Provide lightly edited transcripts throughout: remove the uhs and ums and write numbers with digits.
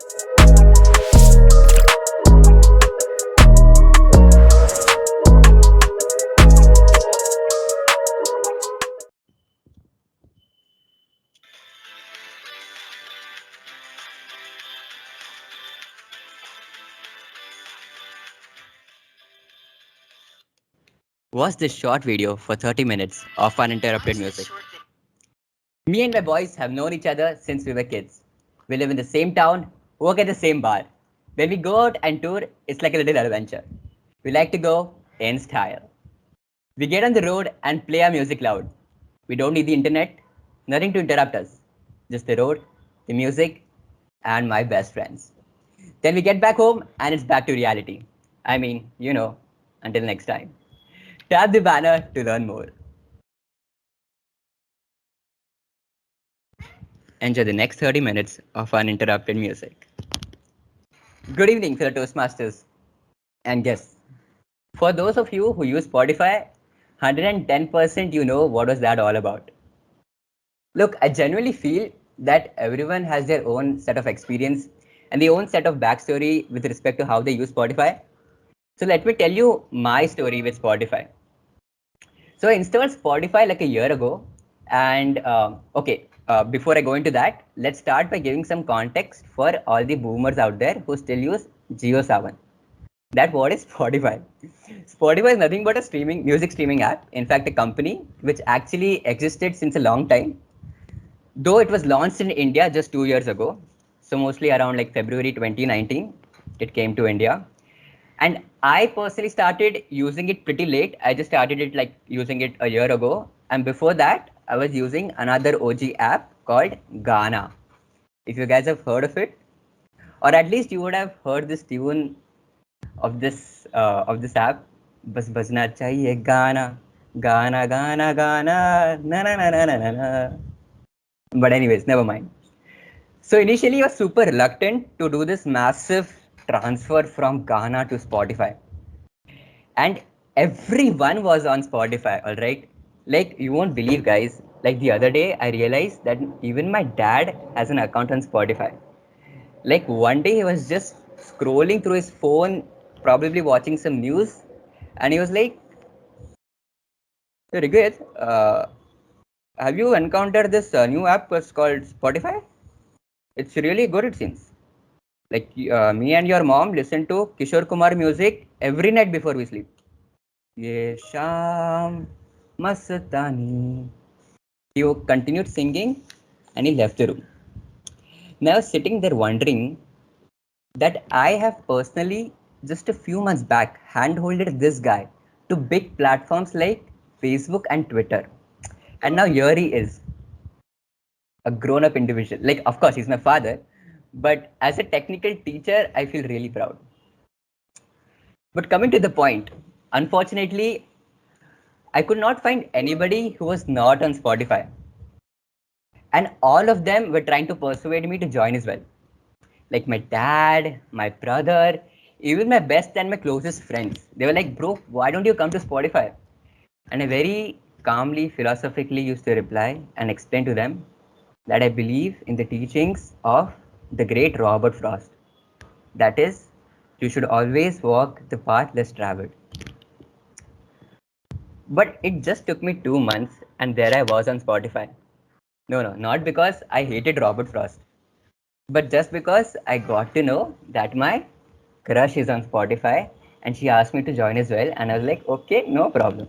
Watch this short video for 30 minutes of uninterrupted music. Me and my boys have known each other since we were kids. We live in the same town, work at the same bar. When we go out and tour, it's like a little adventure. We like to go in style. We get on the road and play our music loud. We don't need the internet, nothing to interrupt us. Just the road, the music, and my best friends. Then we get back home and it's back to reality. I mean, until next time. Tap the banner to learn more. Enjoy the next 30 minutes of uninterrupted music. Good evening, fellow Toastmasters and guests. For those of you who use Spotify, 110% you know what was that all about. Look, I genuinely feel that everyone has their own set of experience and their own set of backstory with respect to how they use Spotify. So let me tell you my story with Spotify. So I installed Spotify like a year ago. And before I go into that, let's start by giving some context for all the boomers out there who still use Geo 7. That what is Spotify? Spotify is nothing but a music streaming app. In fact, a company which actually existed since a long time. Though it was launched in India just 2 years ago. So mostly around like February 2019, it came to India. And I personally started using it pretty late. I just started it like using it a year ago. And before that, I was using another OG app called Ghana. If you guys have heard of it, or at least you would have heard this tune of this app. Bas bajna chahiye Ghana, Ghana, Ghana, Ghana, na na na na na na. But anyways, never mind. So initially, I was super reluctant to do this massive transfer from Ghana to Spotify. And everyone was on Spotify, all right? Like, you won't believe, guys. Like, the other day, I realized that even my dad has an account on Spotify. Like, one day, he was just scrolling through his phone, probably watching some news, and he was like, "Hey, Rigved, have you encountered this new app called Spotify? It's really good, it seems." Like me and your mom listen to Kishore Kumar music every night before we sleep. Ye Sham Mastani. He continued singing and he left the room. Now I was sitting there wondering that I have personally just a few months back handholded this guy to big platforms like Facebook and Twitter. And now here he is, a grown-up individual. Like, of course, he's my father, but as a technical teacher, I feel really proud. But coming to the point, unfortunately, I could not find anybody who was not on Spotify. And all of them were trying to persuade me to join as well. Like my dad, my brother, even my best and my closest friends. They were like, bro, why don't you come to Spotify? And I very calmly, philosophically used to reply and explain to them that I believe in the teachings of the great Robert Frost. That is, you should always walk the path less traveled. But it just took me 2 months and there I was on Spotify. No, not because I hated Robert Frost, but just because I got to know that my crush is on Spotify and she asked me to join as well. And I was like, okay, no problem.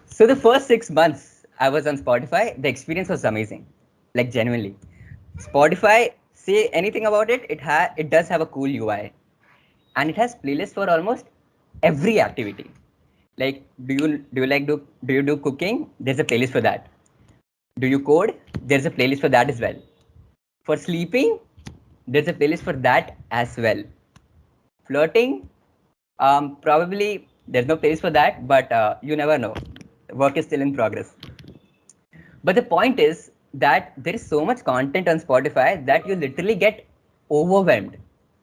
So the first 6 months I was on Spotify, the experience was amazing. Like genuinely. Spotify, say anything about it, it does have a cool UI. And it has playlists for almost every activity. Like, do you do cooking? There's a playlist for that. Do you code? There's a playlist for that as well. For sleeping, there's a playlist for that as well. Flirting, probably there's no playlist for that, but you never know. Work is still in progress. But the point is that there is so much content on Spotify that you literally get overwhelmed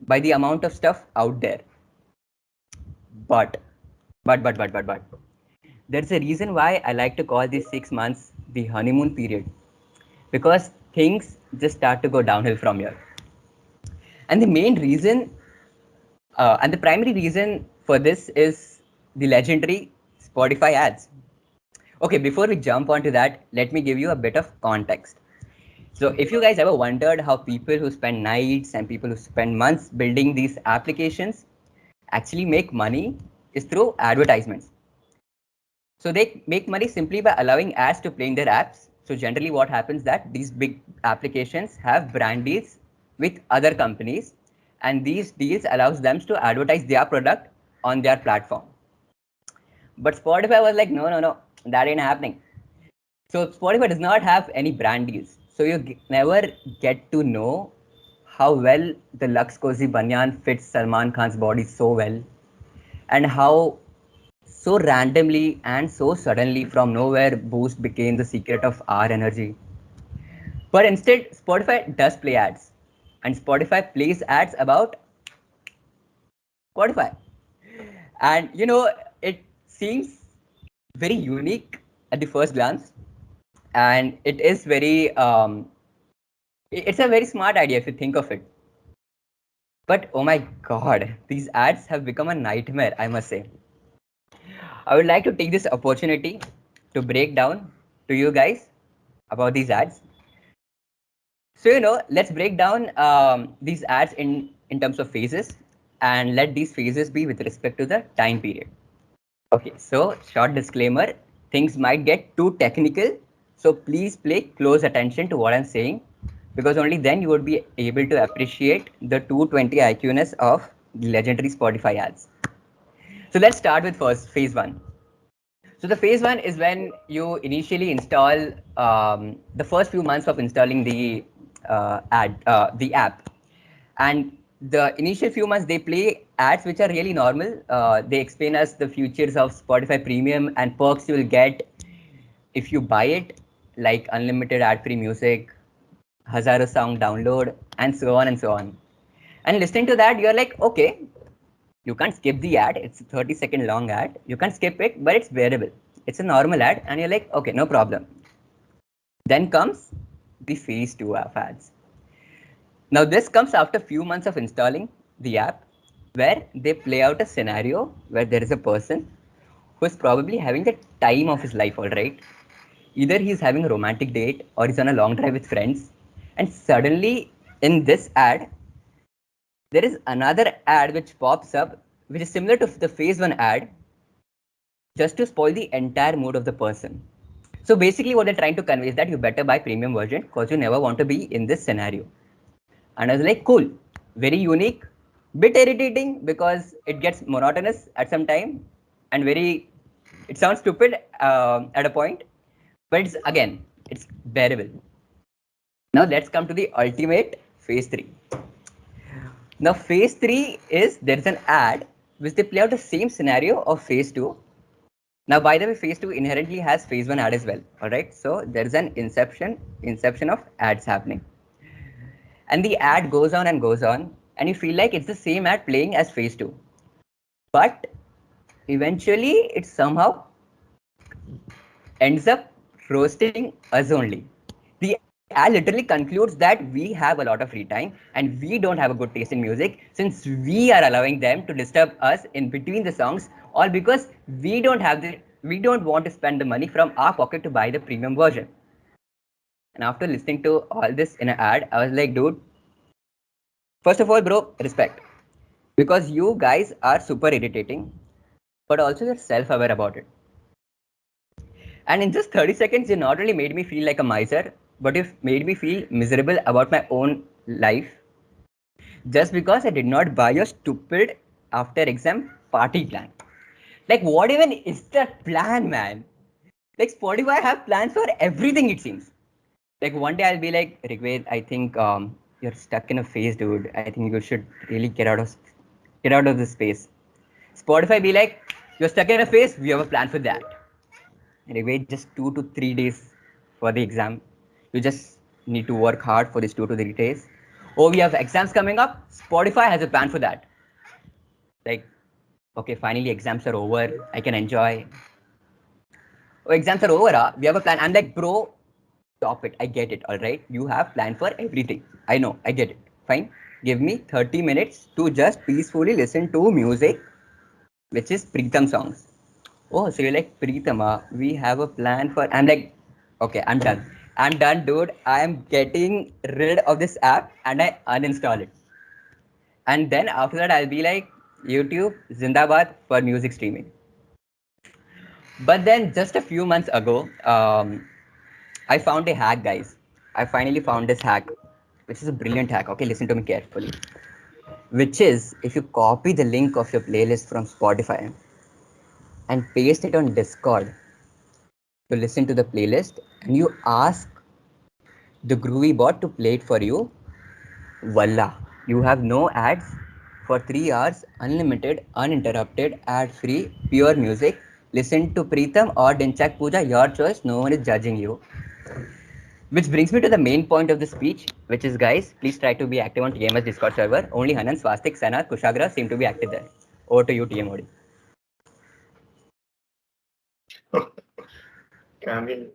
by the amount of stuff out there. But there's a reason why I like to call these 6 months the honeymoon period, because things just start to go downhill from here. And the main reason, and the primary reason for this is the legendary Spotify ads. Okay, before we jump onto that, let me give you a bit of context. So if you guys ever wondered how people who spend nights and people who spend months building these applications actually make money, is through advertisements. So they make money simply by allowing ads to play in their apps. So generally what happens that these big applications have brand deals with other companies, and these deals allows them to advertise their product on their platform. But Spotify was like, no, no, no, that ain't happening. So Spotify does not have any brand deals. So you never get to know how well the Lux Cozy Banyan fits Salman Khan's body so well, and how so randomly and so suddenly from nowhere Boost became the secret of our energy. But instead, Spotify does play ads, and Spotify plays ads about Spotify. And it seems very unique at the first glance, and it is very it's a very smart idea if you think of it. But oh my god, these ads have become a nightmare, I must say. I would like to take this opportunity to break down to you guys about these ads. So let's break down these ads in terms of phases, and let these phases be with respect to the time period. Okay, so short disclaimer, things might get too technical, so please pay close attention to what I'm saying, because only then you would be able to appreciate the 220 IQness of the legendary Spotify ads. So let's start with first phase one. So the phase one is when you initially install the first few months of installing the app, and the initial few months they play ads which are really normal. They explain us the features of Spotify Premium and perks you will get if you buy it, like unlimited ad-free music, Hazaro song download, and so on and so on. And listening to that, you're like, okay, you can't skip the ad. It's a 30-second long ad. You can't skip it, but it's bearable. It's a normal ad, and you're like, okay, no problem. Then comes the phase two of ads. Now, this comes after a few months of installing the app, where they play out a scenario where there is a person who is probably having the time of his life, all right? Either he's having a romantic date or he's on a long drive with friends, and suddenly in this ad, there is another ad which pops up, which is similar to the phase one ad, just to spoil the entire mood of the person. So basically, what they're trying to convey is that you better buy premium version because you never want to be in this scenario. And I was like, cool, very unique, bit irritating because it gets monotonous at some time, and it sounds stupid at a point, but it's bearable. Now let's come to the ultimate phase three. Now phase three is there's an ad which they play out the same scenario of phase two. Now, by the way, phase two inherently has phase one ad as well. All right, so there's an inception of ads happening, and the ad goes on, and you feel like it's the same ad playing as phase two, but eventually it somehow ends up roasting us only. The ad literally concludes that we have a lot of free time and we don't have a good taste in music since we are allowing them to disturb us in between the songs, all because we don't want to spend the money from our pocket to buy the premium version. And after listening to all this in an ad, I was like, dude, first of all, bro, respect. Because you guys are super irritating, but also you're self-aware about it. And in just 30 seconds, you not only made me feel like a miser, but you made me feel miserable about my own life just because I did not buy your stupid after exam party plan. Like, what even is that plan, man? Like, Spotify have plans for everything, it seems. Like, one day I'll be like, Rigved, I think you're stuck in a phase, dude. I think you should really get out of this space. Spotify be like, you're stuck in a phase, we have a plan for that. And you wait just 2 to 3 days for the exam. You just need to work hard for these 2 to 3 days. Oh, we have exams coming up. Spotify has a plan for that. Like, okay, finally exams are over. I can enjoy. Oh, exams are over. Huh? We have a plan. I'm like, bro, stop it. I get it. All right. You have plan for everything. I know. I get it. Fine. give me 30 minutes to just peacefully listen to music, which is Preetham songs. Oh, so you're like, Preethama, we have a plan for. I'm like, okay, I'm done. I'm done, dude. I am getting rid of this app and I uninstall it. And then after that, I'll be like, YouTube, Zindabad for music streaming. But then just a few months ago, I found a hack, guys. I finally found this hack, which is a brilliant hack. Okay, listen to me carefully. Which is if you copy the link of your playlist from Spotify and paste it on Discord to listen to the playlist, and you ask the Groovy bot to play it for you, voila, you have no ads for 3 hours, unlimited, uninterrupted, ad free, pure music. Listen to Preetham or Dinchak Puja, your choice, no one is judging you. Which brings me to the main point of the speech, which is guys, please try to be active on TMS Discord server. Only Hanan, Swastik, Sana, Kushagra seem to be active there. Over to you, TMOD. I mean,